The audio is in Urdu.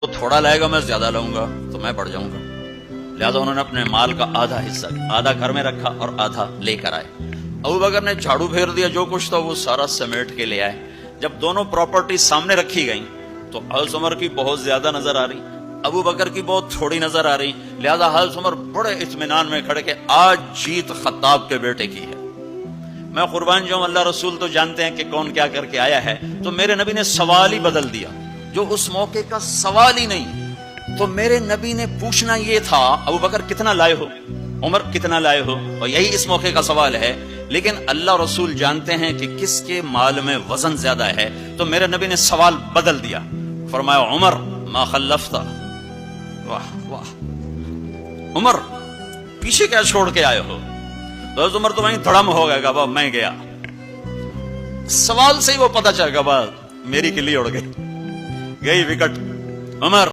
وہ تھوڑا لائے گا میں زیادہ لاؤں گا تو میں بڑھ جاؤں گا، لہذا انہوں نے اپنے مال کا آدھا حصہ آدھا گھر میں رکھا اور آدھا لے کر آئے۔ ابو بکر نے جھاڑو پھیر دیا، جو کچھ تھا وہ سارا سمیٹ کے لے آئے۔ جب دونوں پراپرٹی سامنے رکھی گئیں تو حضرت عمر کی بہت زیادہ نظر آ رہی، ابو بکر کی بہت تھوڑی نظر آ رہی، لہذا حضرت عمر بڑے اطمینان میں کھڑے کہ آج جیت خطاب کے بیٹے کی ہے۔ میں قربان جاؤں، اللہ رسول تو جانتے ہیں کہ کون کیا کر کے آیا ہے، تو میرے نبی نے سوال ہی بدل دیا، جو اس موقع کا سوال ہی نہیں۔ تو میرے نبی نے پوچھنا یہ تھا ابو بکر کتنا لائے ہو، عمر کتنا لائے ہو، اور یہی اس موقع کا سوال ہے۔ لیکن اللہ رسول جانتے ہیں کہ کس کے مال میں وزن زیادہ ہے، تو میرے نبی نے سوال بدل دیا، فرمایا عمر ما خلفت، واہ واہ عمر پیچھے کیا چھوڑ کے آئے ہو؟ تو حضرت عمر تو وہیں دھڑم ہو گئے گا، میں گیا، سوال سے ہی وہ پتہ چل گا، میری کلی اڑ گئی، گئی وکٹ۔ عمر